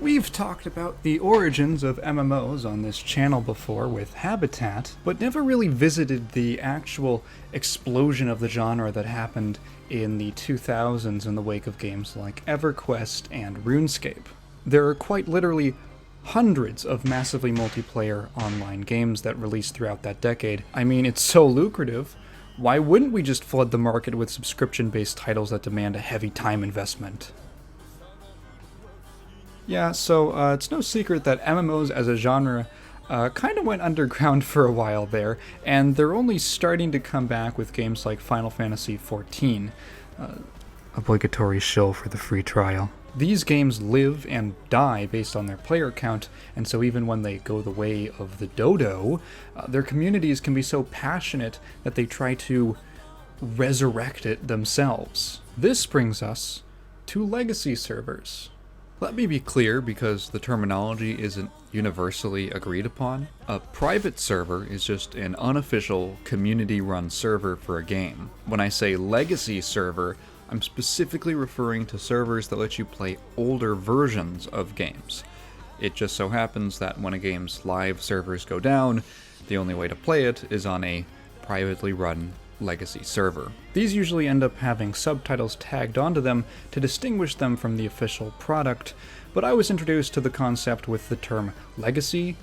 We've talked about the origins of MMOs on this channel before with Habitat, but never really visited the actual explosion of the genre that happened in the 2000s in the wake of games like EverQuest and RuneScape. There are quite literally hundreds of massively multiplayer online games that released throughout that decade. I mean, it's so lucrative. Why wouldn't we just flood the market with subscription-based titles that demand a heavy time investment? Yeah, so it's no secret that MMOs as a genre kind of went underground for a while there, and they're only starting to come back with games like Final Fantasy XIV. Obligatory shill for the free trial. These games live and die based on their player count, and so even when they go the way of the dodo, their communities can be so passionate that they try to resurrect it themselves. This brings us to legacy servers. Let me be clear, because the terminology isn't universally agreed upon. A private server is just an unofficial, community-run server for a game. When I say legacy server, I'm specifically referring to servers that let you play older versions of games. It just so happens that when a game's live servers go down, the only way to play it is on a privately run legacy server. These usually end up having subtitles tagged onto them to distinguish them from the official product, but I was introduced to the concept with the term legacy,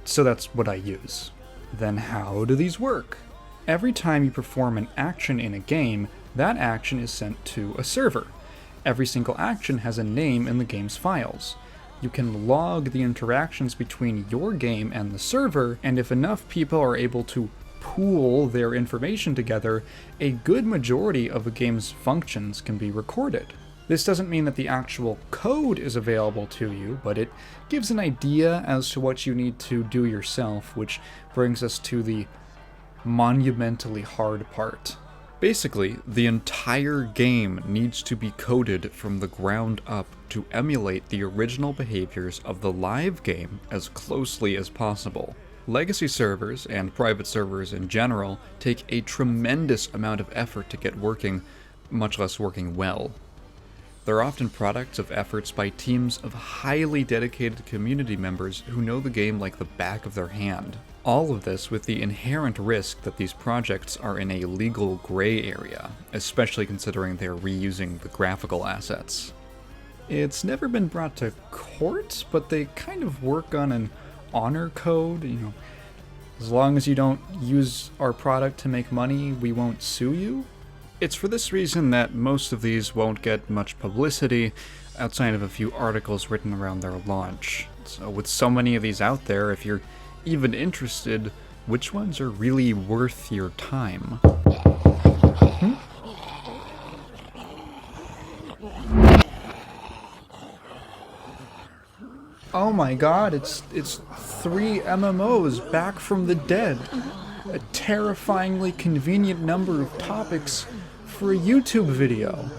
so that's what I use. Then how do these work? Every time you perform an action in a game, that action is sent to a server. Every single action has a name in the game's files. You can log the interactions between your game and the server, and if enough people are able to pool their information together, a good majority of a game's functions can be recorded. This doesn't mean that the actual code is available to you, but it gives an idea as to what you need to do yourself, which brings us to the monumentally hard part. Basically, the entire game needs to be coded from the ground up to emulate the original behaviors of the live game as closely as possible. Legacy servers, and private servers in general, take a tremendous amount of effort to get working, much less working well. They're often products of efforts by teams of highly dedicated community members who know the game like the back of their hand. All of this with the inherent risk that these projects are in a legal gray area, especially considering they're reusing the graphical assets. It's never been brought to court, but they kind of work on an honor code, as long as you don't use our product to make money, we won't sue you. It's for this reason that most of these won't get much publicity outside of a few articles written around their launch. So with so many of these out there, if you're even interested, which ones are really worth your time? Oh my god, it's 3 MMOs back from the dead. A terrifyingly convenient number of topics for a YouTube video.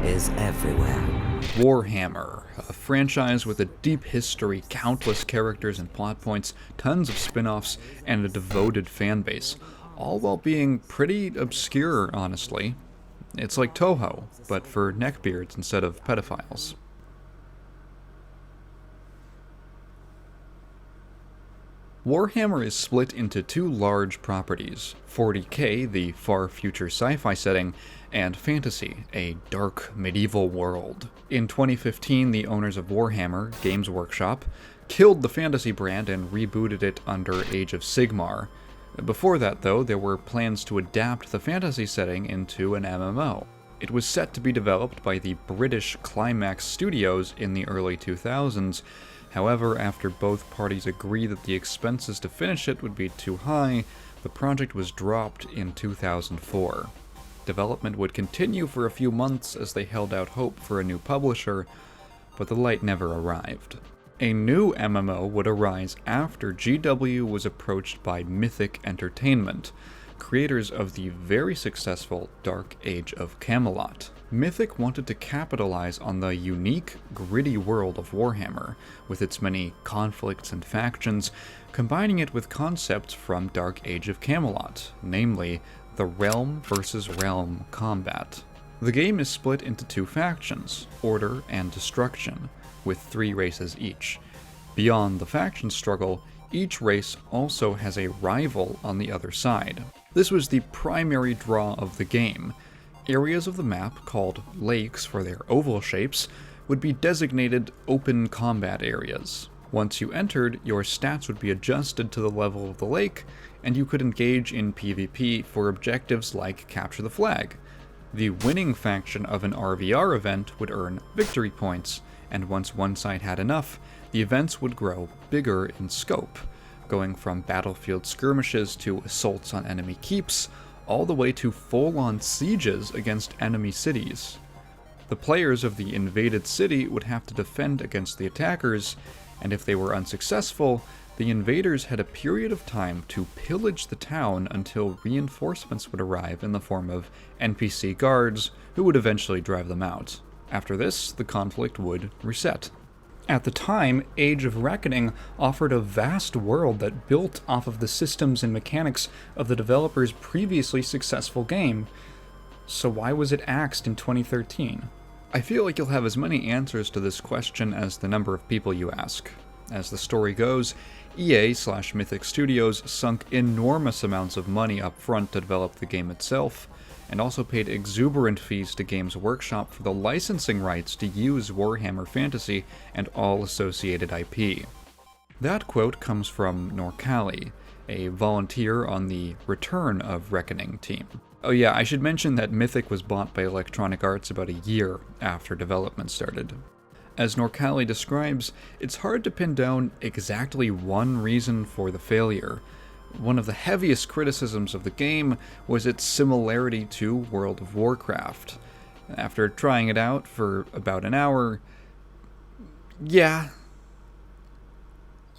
Is everywhere. Warhammer, a franchise with a deep history, countless characters and plot points, tons of spin-offs, and a devoted fanbase, all while being pretty obscure, honestly. It's like Toho, but for neckbeards instead of pedophiles. Warhammer is split into 2 large properties, 40K, the far future sci-fi setting, and Fantasy, a dark medieval world. In 2015, the owners of Warhammer, Games Workshop, killed the Fantasy brand and rebooted it under Age of Sigmar. Before that, though, there were plans to adapt the Fantasy setting into an MMO. It was set to be developed by the British Climax Studios in the early 2000s, however, after both parties agreed that the expenses to finish it would be too high, the project was dropped in 2004. Development would continue for a few months as they held out hope for a new publisher, but the light never arrived. A new MMO would arise after GW was approached by Mythic Entertainment, creators of the very successful Dark Age of Camelot. Mythic wanted to capitalize on the unique, gritty world of Warhammer, with its many conflicts and factions, combining it with concepts from Dark Age of Camelot, namely the realm versus realm combat. The game is split into two factions, Order and Destruction, with 3 races each. Beyond the faction struggle, each race also has a rival on the other side. This was the primary draw of the game. Areas of the map, called lakes for their oval shapes, would be designated open combat areas. Once you entered, your stats would be adjusted to the level of the lake, and you could engage in PvP for objectives like capture the flag. The winning faction of an RVR event would earn victory points, and once one side had enough, the events would grow bigger in scope, going from battlefield skirmishes to assaults on enemy keeps, all the way to full-on sieges against enemy cities. The players of the invaded city would have to defend against the attackers, and if they were unsuccessful, the invaders had a period of time to pillage the town until reinforcements would arrive in the form of NPC guards, who would eventually drive them out. After this, the conflict would reset. At the time, Age of Reckoning offered a vast world that built off of the systems and mechanics of the developer's previously successful game. So why was it axed in 2013? I feel like you'll have as many answers to this question as the number of people you ask. As the story goes, EA/Mythic Studios sunk enormous amounts of money up front to develop the game itself, and also paid exuberant fees to Games Workshop for the licensing rights to use Warhammer Fantasy and all associated IP. That quote comes from Norcali, a volunteer on the Return of Reckoning team. Oh yeah, I should mention that Mythic was bought by Electronic Arts about a year after development started. As Norcali describes, it's hard to pin down exactly one reason for the failure. One of the heaviest criticisms of the game was its similarity to World of Warcraft. After trying it out for about an hour, yeah,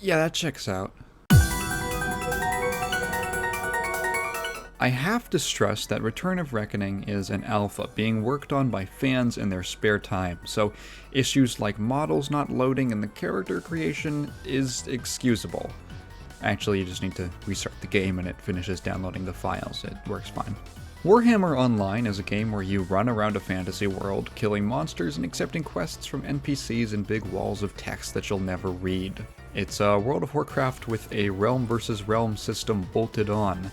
that checks out. I have to stress that Return of Reckoning is an alpha being worked on by fans in their spare time, so issues like models not loading and the character creation is excusable. Actually, you just need to restart the game and it finishes downloading the files. It works fine. Warhammer Online is a game where you run around a fantasy world, killing monsters and accepting quests from NPCs and big walls of text that you'll never read. It's a World of Warcraft with a realm versus realm system bolted on,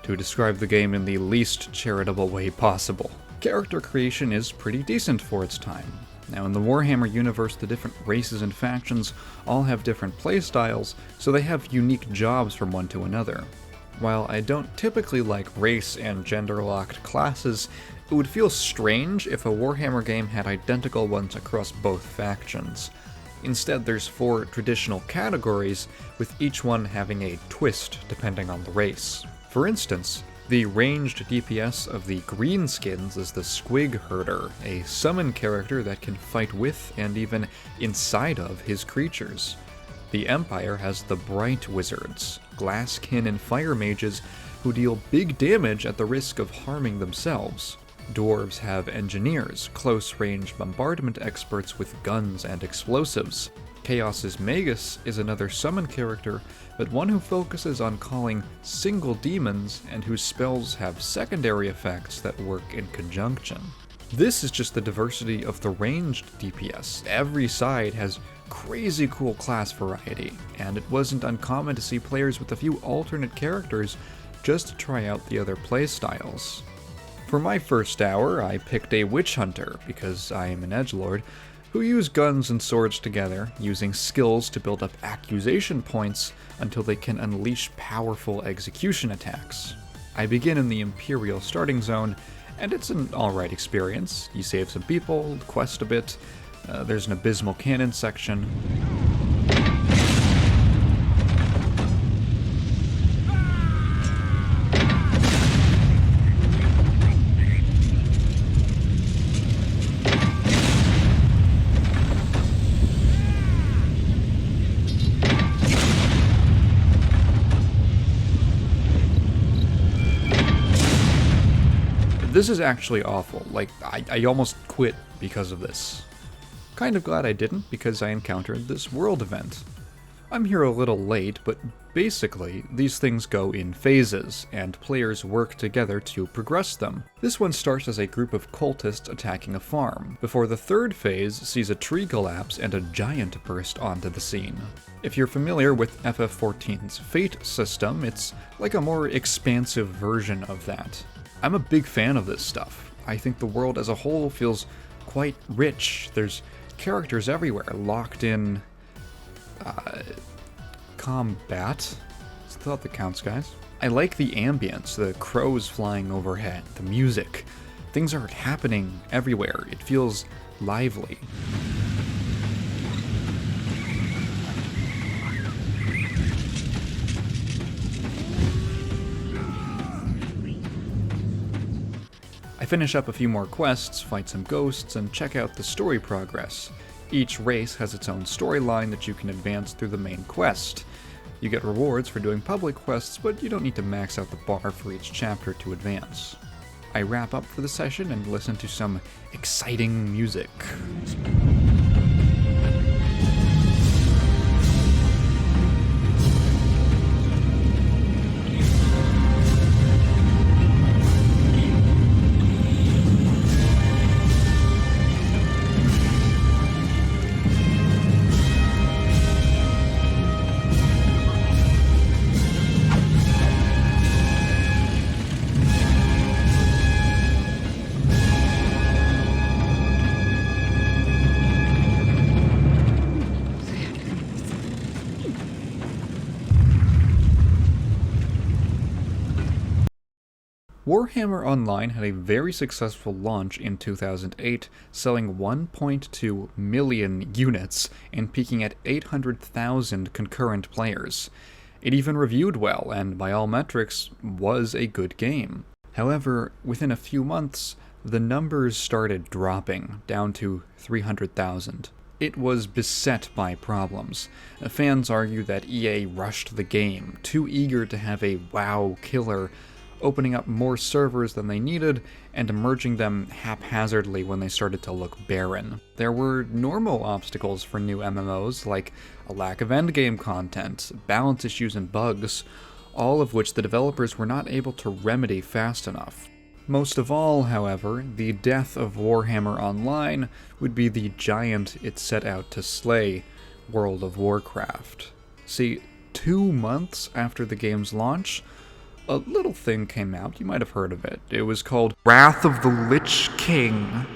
to describe the game in the least charitable way possible. Character creation is pretty decent for its time. Now, in the Warhammer universe, the different races and factions all have different playstyles, so they have unique jobs from one to another. While I don't typically like race and gender-locked classes, it would feel strange if a Warhammer game had identical ones across both factions. Instead, there's 4 traditional categories, with each one having a twist depending on the race. For instance, the ranged DPS of the Greenskins is the Squig Herder, a summon character that can fight with and even inside of his creatures. The Empire has the Bright Wizards, Glasskin and Fire Mages, who deal big damage at the risk of harming themselves. Dwarves have Engineers, close-range bombardment experts with guns and explosives. Chaos's Magus is another summon character, but one who focuses on calling single demons and whose spells have secondary effects that work in conjunction. This is just the diversity of the ranged DPS. Every side has crazy cool class variety, and it wasn't uncommon to see players with a few alternate characters just to try out the other playstyles. For my first hour, I picked a Witch Hunter because I am an edgelord, who use guns and swords together, using skills to build up accusation points until they can unleash powerful execution attacks. I begin in the Imperial starting zone, and it's an alright experience. You save some people, quest a bit, there's an abysmal cannon section. This is actually awful. Like, I almost quit because of this. Kind of glad I didn't, because I encountered this world event. I'm here a little late, but basically, these things go in phases, and players work together to progress them. This one starts as a group of cultists attacking a farm, before the third phase sees a tree collapse and a giant burst onto the scene. If you're familiar with FF14's Fate system, it's like a more expansive version of that. I'm a big fan of this stuff. I think the world as a whole feels quite rich. There's characters everywhere, locked in combat. It's the thought that counts, guys. I like the ambience, the crows flying overhead, the music. Things are happening everywhere. It feels lively. I finish up a few more quests, fight some ghosts, and check out the story progress. Each race has its own storyline that you can advance through the main quest. You get rewards for doing public quests, but you don't need to max out the bar for each chapter to advance. I wrap up for the session and listen to some exciting music. Warhammer Online had a very successful launch in 2008, selling 1.2 million units and peaking at 800,000 concurrent players. It even reviewed well, and by all metrics, was a good game. However, within a few months, the numbers started dropping, down to 300,000. It was beset by problems. Fans argue that EA rushed the game, too eager to have a WoW killer, opening up more servers than they needed, and merging them haphazardly when they started to look barren. There were normal obstacles for new MMOs, like a lack of endgame content, balance issues and bugs, all of which the developers were not able to remedy fast enough. Most of all, however, the death of Warhammer Online would be the giant it set out to slay, World of Warcraft. See, 2 months after the game's launch, a little thing came out. You might have heard of it. It was called Wrath of the Lich King.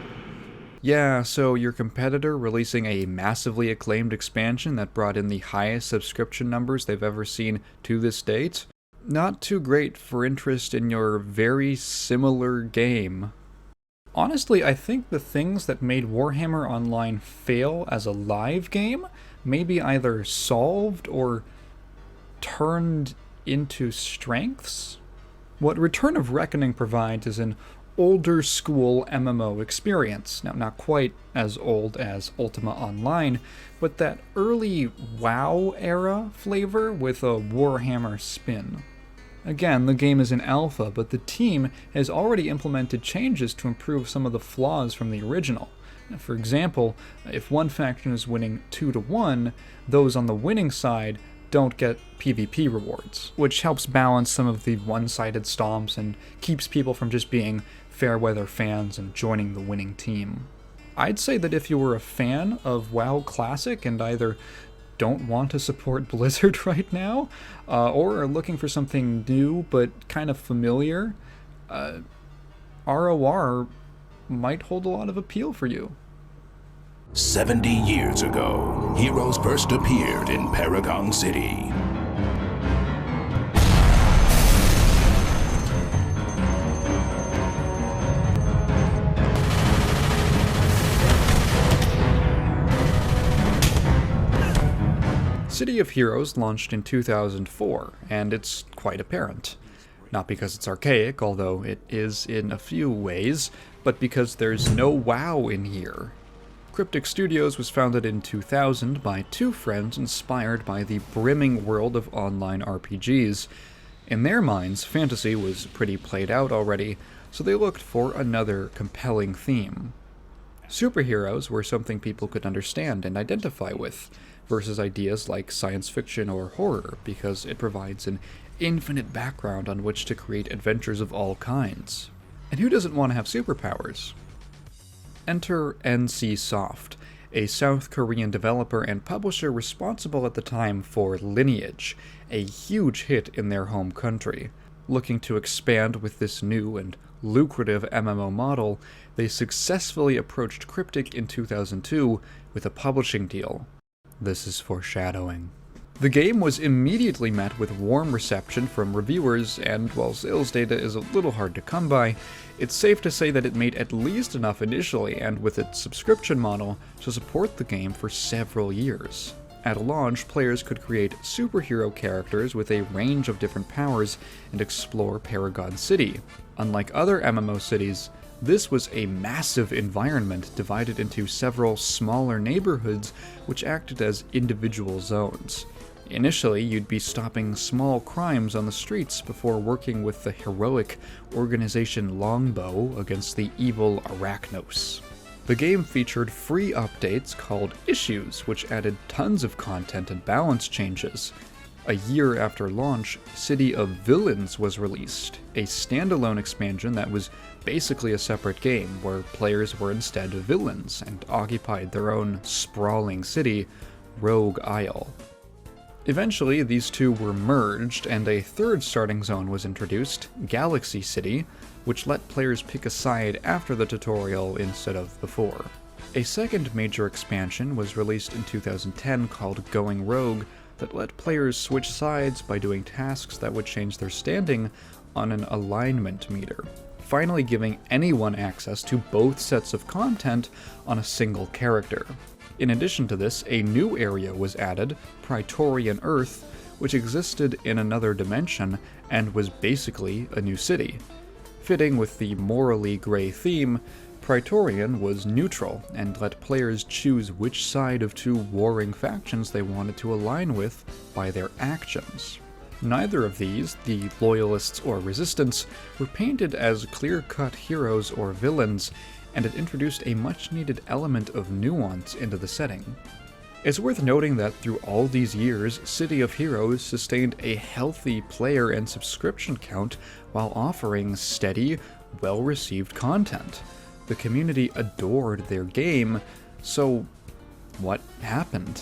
Yeah, so your competitor releasing a massively acclaimed expansion that brought in the highest subscription numbers they've ever seen to this date? Not too great for interest in your very similar game. Honestly, I think the things that made Warhammer Online fail as a live game may be either solved or turned into strengths. What Return of Reckoning provides is an older school MMO experience. Now, not quite as old as Ultima Online, but that early WoW era flavor with a Warhammer spin. Again, the game is in alpha, but the team has already implemented changes to improve some of the flaws from the original. For example, if one faction is winning 2-1, those on the winning side don't get PvP rewards, which helps balance some of the one-sided stomps and keeps people from just being fair-weather fans and joining the winning team. I'd say that if you were a fan of WoW Classic and either don't want to support Blizzard right now, or are looking for something new but kind of familiar, ROR might hold a lot of appeal for you. 70 years ago, heroes first appeared in Paragon City. City of Heroes launched in 2004, and it's quite apparent. Not because it's archaic, although it is in a few ways, but because there's no WoW in here. Cryptic Studios was founded in 2000 by two friends inspired by the brimming world of online RPGs, In their minds, fantasy was pretty played out already, so they looked for another compelling theme. Superheroes were something people could understand and identify with, versus ideas like science fiction or horror, because it provides an infinite background on which to create adventures of all kinds. And who doesn't want to have superpowers? Enter NC Soft, a South Korean developer and publisher responsible at the time for Lineage, a huge hit in their home country. Looking to expand with this new and lucrative MMO model, they successfully approached Cryptic in 2002 with a publishing deal. This is foreshadowing. The game was immediately met with warm reception from reviewers, and while sales data is a little hard to come by, it's safe to say that it made at least enough initially and with its subscription model to support the game for several years. At launch, players could create superhero characters with a range of different powers and explore Paragon City. Unlike other MMO cities, this was a massive environment divided into several smaller neighborhoods which acted as individual zones. Initially, you'd be stopping small crimes on the streets before working with the heroic organization Longbow against the evil Arachnos. The game featured free updates called Issues, which added tons of content and balance changes. A year after launch, City of Villains was released, a standalone expansion that was basically a separate game, where players were instead villains and occupied their own sprawling city, Rogue Isle. Eventually, these two were merged, and a third starting zone was introduced, Galaxy City, which let players pick a side after the tutorial instead of before. A second major expansion was released in 2010 called Going Rogue, that let players switch sides by doing tasks that would change their standing on an alignment meter, finally giving anyone access to both sets of content on a single character. In addition to this, a new area was added, Praetorian Earth, which existed in another dimension and was basically a new city. Fitting with the morally gray theme, Praetorian was neutral and let players choose which side of two warring factions they wanted to align with by their actions. Neither of these, the Loyalists or Resistance, were painted as clear-cut heroes or villains, and it introduced a much-needed element of nuance into the setting. It's worth noting that through all these years, City of Heroes sustained a healthy player and subscription count while offering steady, well-received content. The community adored their game, so what happened?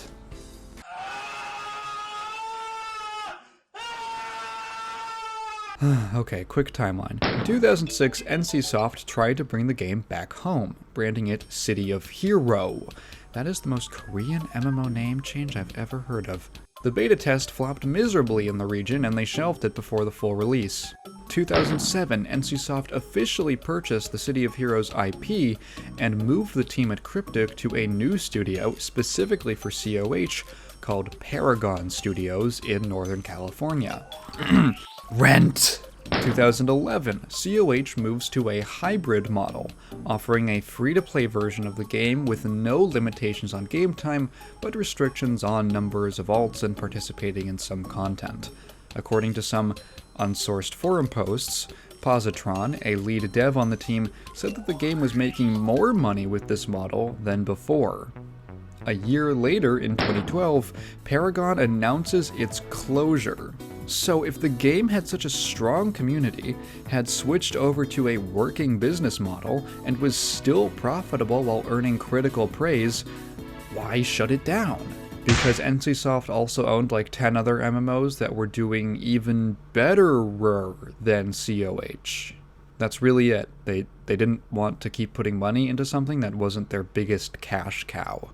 Okay, quick timeline. In 2006, NCSoft tried to bring the game back home, branding it City of Hero. That is the most Korean MMO name change I've ever heard of. The beta test flopped miserably in the region, and they shelved it before the full release. 2007, NCSoft officially purchased the City of Heroes IP and moved the team at Cryptic to a new studio specifically for COH called Paragon Studios in Northern California. Rent! 2011, COH moves to a hybrid model, offering a free-to-play version of the game with no limitations on game time, but restrictions on numbers of alts and participating in some content. According to some unsourced forum posts, Positron, a lead dev on the team, said that the game was making more money with this model than before. A year later, in 2012, Paragon announces its closure. So if the game had such a strong community, had switched over to a working business model, and was still profitable while earning critical praise, why shut it down? Because NCSoft also owned like 10 other MMOs that were doing even better than COH. That's really it. They didn't want to keep putting money into something that wasn't their biggest cash cow.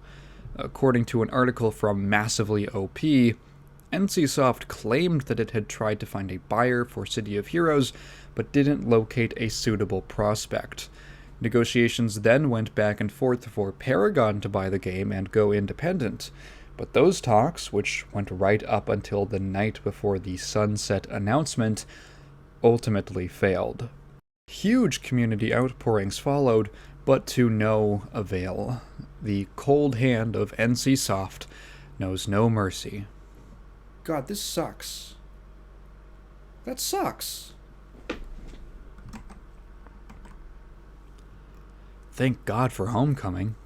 According to an article from Massively OP, NCSoft claimed that it had tried to find a buyer for City of Heroes, but didn't locate a suitable prospect. Negotiations then went back and forth for Paragon to buy the game and go independent, but those talks, which went right up until the night before the sunset announcement, ultimately failed. Huge community outpourings followed, but to no avail. The cold hand of NCSoft knows no mercy. God, this sucks. That sucks. Thank God for Homecoming.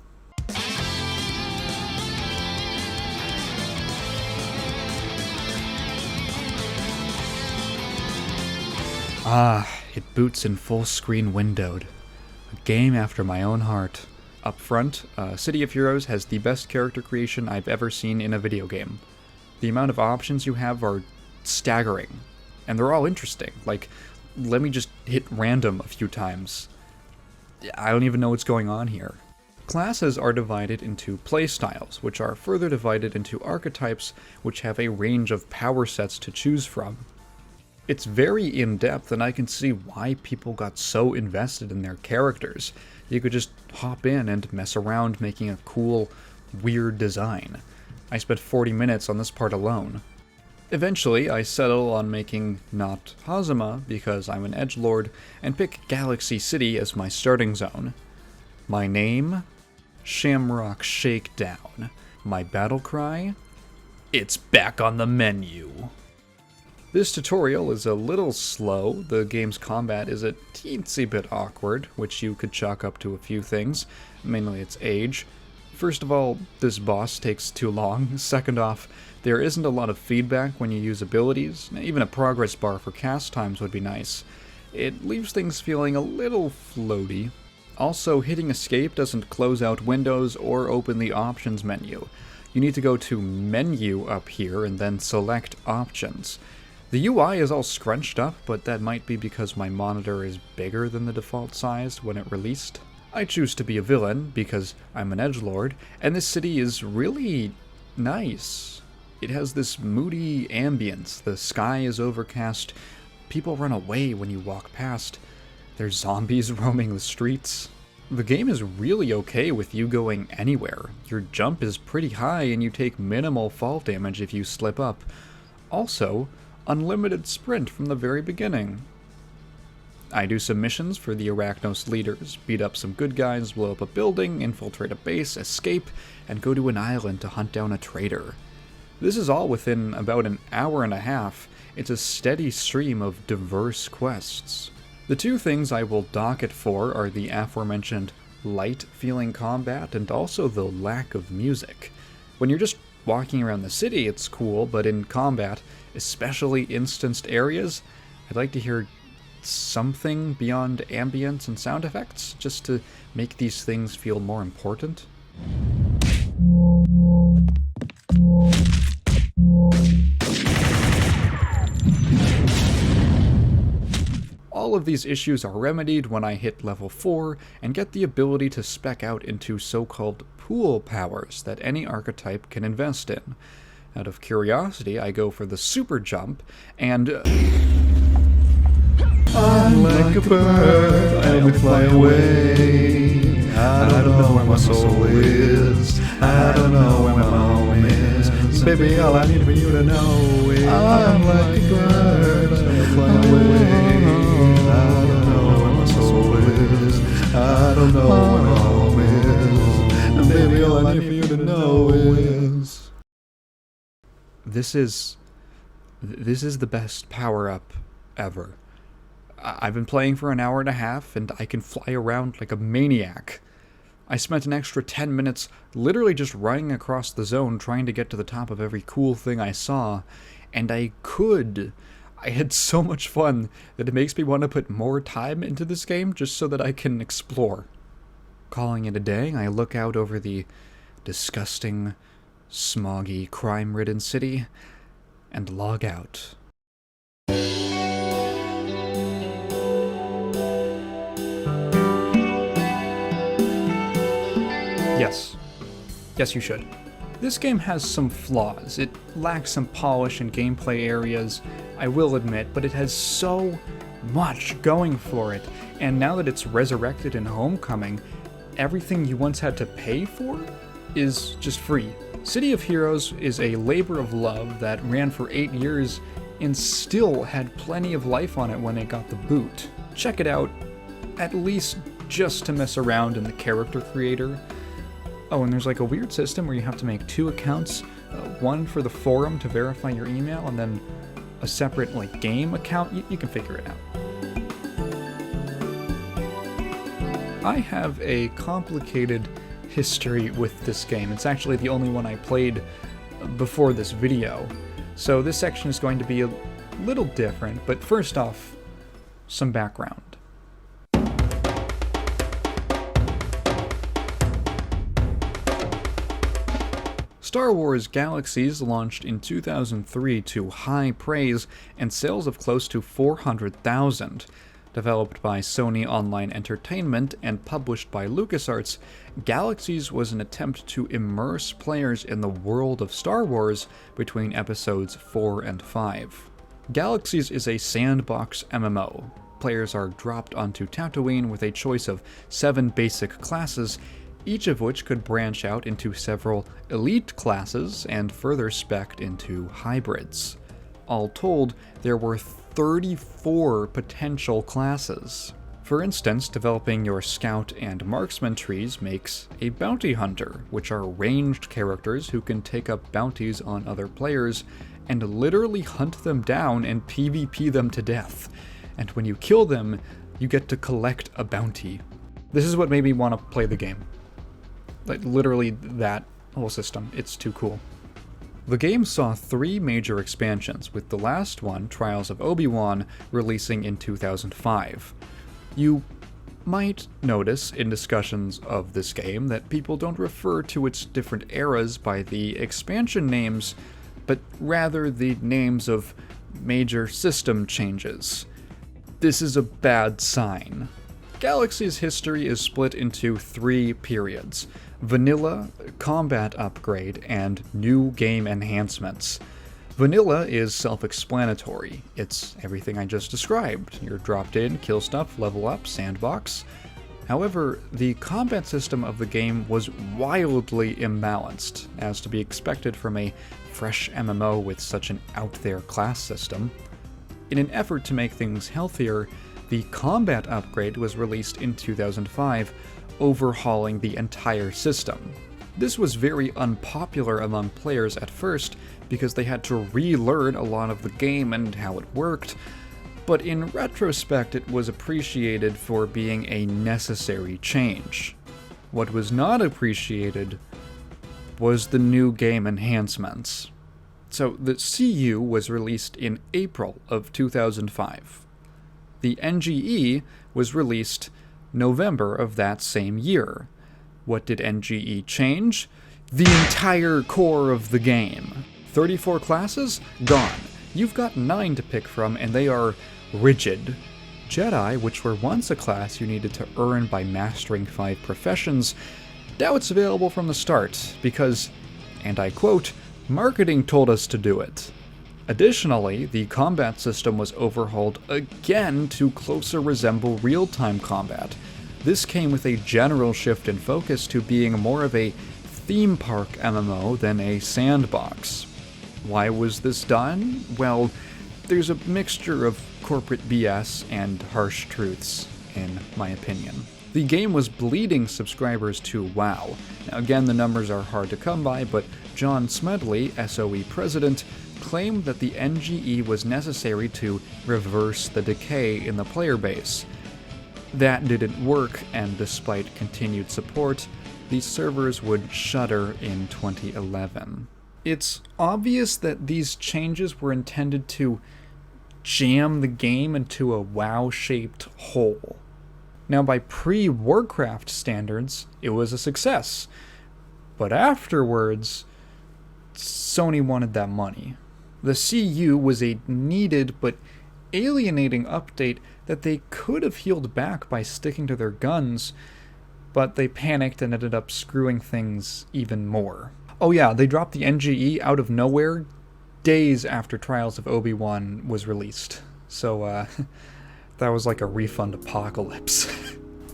Ah, it boots in full screen windowed. A game after my own heart. Up front, City of Heroes has the best character creation I've ever seen in a video game. The amount of options you have are staggering, and they're all interesting. Like, let me just hit random a few times. I don't even know what's going on here. Classes are divided into playstyles, which are further divided into archetypes, which have a range of power sets to choose from. It's very in-depth, and I can see why people got so invested in their characters. You could just hop in and mess around making a cool, weird design. I spent 40 minutes on this part alone. Eventually, I settle on making not Hazama, because I'm an edgelord, and pick Galaxy City as my starting zone. My name? Shamrock Shakedown. My battle cry? It's back on the menu. This tutorial is a little slow. The game's combat is a teensy bit awkward, which you could chalk up to a few things, mainly its age. First of all, this boss takes too long. Second off, there isn't a lot of feedback when you use abilities. Even a progress bar for cast times would be nice. It leaves things feeling a little floaty. Also, hitting escape doesn't close out windows or open the options menu. You need to go to menu up here and then select options. The UI is all scrunched up, but that might be because my monitor is bigger than the default size when it released. I choose to be a villain because I'm an edgelord, and this city is really nice. It has this moody ambience. The sky is overcast. People run away when you walk past. There's zombies roaming the streets. The game is really okay with you going anywhere. Your jump is pretty high and you take minimal fall damage if you slip up. Also, unlimited sprint from the very beginning. I do some missions for the Arachnos leaders, beat up some good guys, blow up a building, infiltrate a base, escape, and go to an island to hunt down a traitor. This is all within about an hour and a half. It's a steady stream of diverse quests. The two things I will dock it for are the aforementioned light-feeling combat and also the lack of music. When you're just walking around the city, it's cool, but in combat, especially instanced areas, I'd like to hear something beyond ambience and sound effects, just to make these things feel more important. All of these issues are remedied when I hit level 4 and get the ability to spec out into so-called pool powers that any archetype can invest in. Out of curiosity, I go for the super jump, and I'm like a bird, I only fly away. I don't know where my soul is, I don't know where my home is. Baby, all I need for you to know is I'm like a bird, I only fly away. I don't know where my soul is, I don't know where my home is. And baby, all I need for you to know is This is the best power-up ever. I've been playing for an hour and a half, and I can fly around like a maniac. I spent an extra 10 minutes literally just running across the zone trying to get to the top of every cool thing I saw, and I had so much fun that it makes me want to put more time into this game just so that I can explore. Calling it a day, I look out over the disgusting, smoggy, crime-ridden city and log out. Yes, you should. This game has some flaws. It lacks some polish in gameplay areas, I will admit, but it has so much going for it. And now that it's resurrected in Homecoming, everything you once had to pay for is just free. City of Heroes is a labor of love that ran for 8 years and still had plenty of life on it when it got the boot. Check it out, at least just to mess around in the character creator. Oh, and there's like a weird system where you have to make 2 accounts, one for the forum to verify your email, and then a separate like game account, you can figure it out. I have a complicated history with this game. It's actually the only one I played before this video, so this section is going to be a little different, but first off, some background. Star Wars Galaxies launched in 2003 to high praise and sales of close to 400,000. Developed by Sony Online Entertainment and published by LucasArts, Galaxies was an attempt to immerse players in the world of Star Wars between episodes 4 and 5. Galaxies is a sandbox MMO. Players are dropped onto Tatooine with a choice of 7 basic classes, each of which could branch out into several elite classes and further spec'd into hybrids. All told, there were 34 potential classes. For instance, developing your scout and marksman trees makes a bounty hunter, which are ranged characters who can take up bounties on other players and literally hunt them down and PvP them to death. And when you kill them, you get to collect a bounty. This is what made me want to play the game. Like, literally that whole system. It's too cool. The game saw 3 major expansions, with the last one, Trials of Obi-Wan, releasing in 2005. You might notice in discussions of this game that people don't refer to its different eras by the expansion names, but rather the names of major system changes. This is a bad sign. Galaxy's history is split into 3 periods: Vanilla, Combat Upgrade, and New Game Enhancements. Vanilla is self-explanatory. It's everything I just described. You're dropped in, kill stuff, level up, sandbox. However, the combat system of the game was wildly imbalanced, as to be expected from a fresh MMO with such an out-there class system. In an effort to make things healthier, the Combat Upgrade was released in 2005, overhauling the entire system. This was very unpopular among players at first because they had to relearn a lot of the game and how it worked, but in retrospect it was appreciated for being a necessary change. What was not appreciated was the new game enhancements. So the CU was released in April of 2005. The NGE was released November of that same year. What did NGE change? The entire core of the game. 34 classes? Gone. You've got 9 to pick from, and they are rigid. Jedi, which were once a class you needed to earn by mastering 5 professions, now it's available from the start, because, and I quote, "marketing told us to do it." Additionally, the combat system was overhauled again to closer resemble real-time combat. This came with a general shift in focus to being more of a theme park MMO than a sandbox. Why was this done? Well, there's a mixture of corporate BS and harsh truths, in my opinion. The game was bleeding subscribers to WoW. Now, again, the numbers are hard to come by, but John Smedley, SOE president, claimed that the NGE was necessary to reverse the decay in the player base. That didn't work, and despite continued support, these servers would shutter in 2011. It's obvious that these changes were intended to jam the game into a WoW-shaped hole. Now, by pre-Warcraft standards, it was a success, but afterwards, Sony wanted that money. The CU was a needed but alienating update that they could have healed back by sticking to their guns, but they panicked and ended up screwing things even more. Oh yeah, they dropped the NGE out of nowhere days after Trials of Obi-Wan was released. So, that was like a refund apocalypse.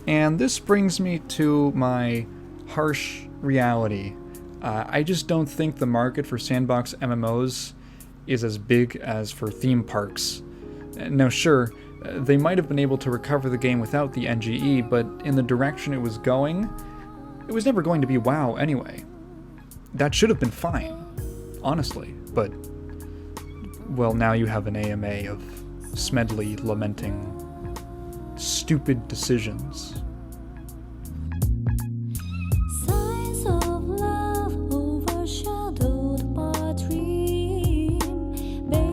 And this brings me to my harsh reality. I just don't think the market for sandbox MMOs is as big as for theme parks. Now sure, they might have been able to recover the game without the NGE, but in the direction it was going, it was never going to be WoW anyway. That should have been fine, honestly, but well, now you have an AMA of Smedley lamenting stupid decisions. Signs of love overshadowed by dream.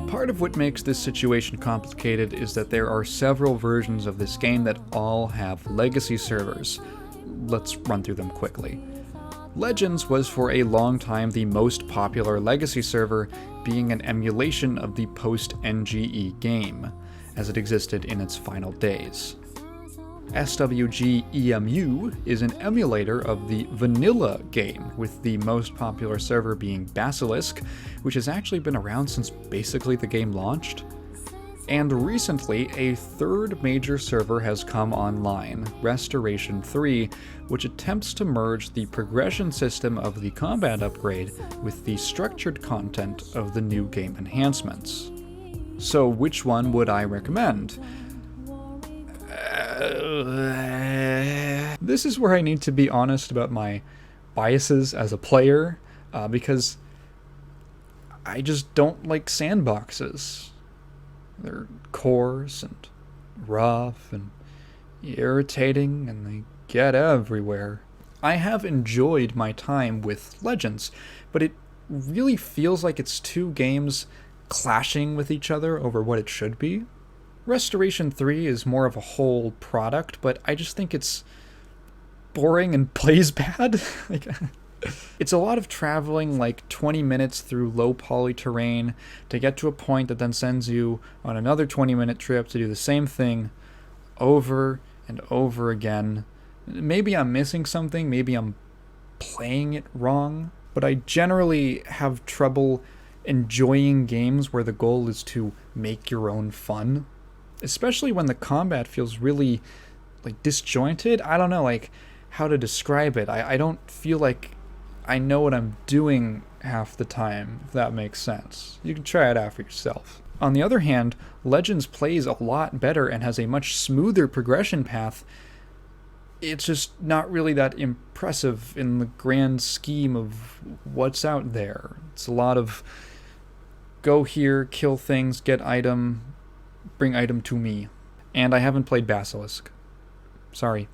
Part of what makes this situation complicated is that there are several versions of this game that all have legacy servers. Let's run through them quickly. Legends was for a long time the most popular legacy server, being an emulation of the post-NGE game, as it existed in its final days. SWG-EMU is an emulator of the vanilla game, with the most popular server being Basilisk, which has actually been around since basically the game launched. And recently, a third major server has come online, Restoration 3, which attempts to merge the progression system of the combat upgrade with the structured content of the new game enhancements. So which one would I recommend? This is where I need to be honest about my biases as a player, because I just don't like sandboxes. They're coarse and rough and irritating, and they get everywhere. I have enjoyed my time with Legends, but it really feels like it's two games clashing with each other over what it should be. Restoration 3 is more of a whole product, but I just think it's boring and plays bad. It's a lot of traveling, like 20 minutes through low poly terrain to get to a point that then sends you on another 20-minute trip to do the same thing over and over again. Maybe I'm missing something, maybe I'm playing it wrong, but I generally have trouble enjoying games where the goal is to make your own fun, especially when the combat feels really disjointed. I don't know how to describe it. I don't feel like I know what I'm doing half the time, if that makes sense. You can try it out for yourself. On the other hand, Legends plays a lot better and has a much smoother progression path. It's just not really that impressive in the grand scheme of what's out there. It's a lot of go here, kill things, get item, bring item to me. And I haven't played Basilisk. Sorry.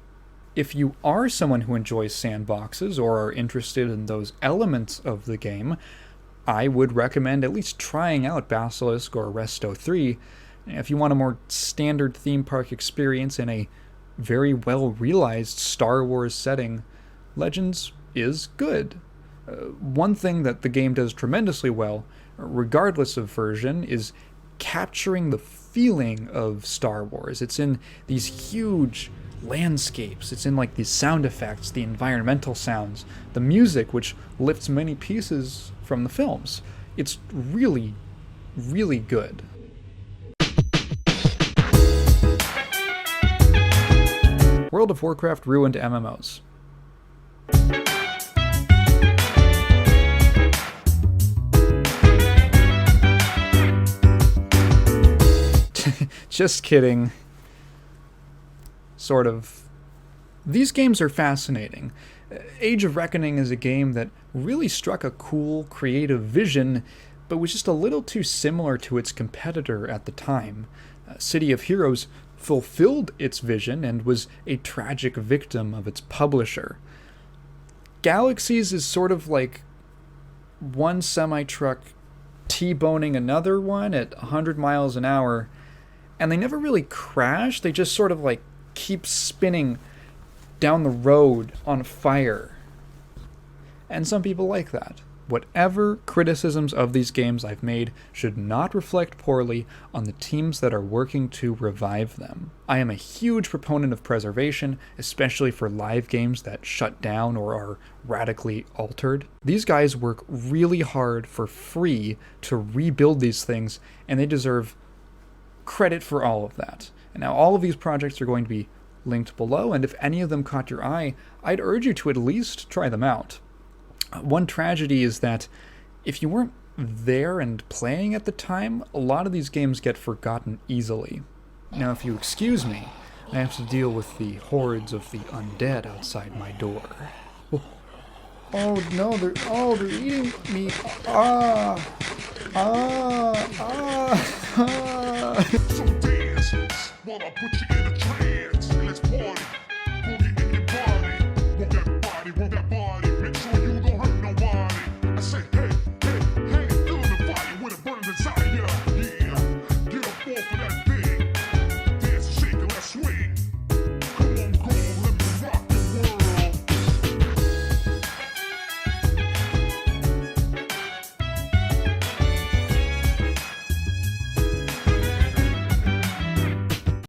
If you are someone who enjoys sandboxes or are interested in those elements of the game, I would recommend at least trying out Basilisk or Resto 3. If you want a more standard theme park experience in a very well-realized Star Wars setting, Legends is good. One thing that the game does tremendously well, regardless of version, is capturing the feeling of Star Wars. It's in these huge landscapes, it's in the sound effects, the environmental sounds, the music, which lifts many pieces from the films. It's really, really good. World of Warcraft ruined MMOs. Just kidding. Sort of. These games are fascinating. Age of Reckoning is a game that really struck a cool, creative vision, but was just a little too similar to its competitor at the time. City of Heroes fulfilled its vision and was a tragic victim of its publisher. Galaxies is sort of like one semi-truck T-boning another one at 100 miles an hour, and they never really crash, they just sort of keep spinning down the road on fire. And some people like that. Whatever criticisms of these games I've made should not reflect poorly on the teams that are working to revive them. I am a huge proponent of preservation, especially for live games that shut down or are radically altered. These guys work really hard for free to rebuild these things, and they deserve credit for all of that. And now all of these projects are going to be linked below, and if any of them caught your eye, I'd urge you to at least try them out. One tragedy is that if you weren't there and playing at the time, a lot of these games get forgotten easily. Now, if you excuse me, I have to deal with the hordes of the undead outside my door. Oh no, they're eating me. Ah. Ah. Ah. Ah. So dance while I put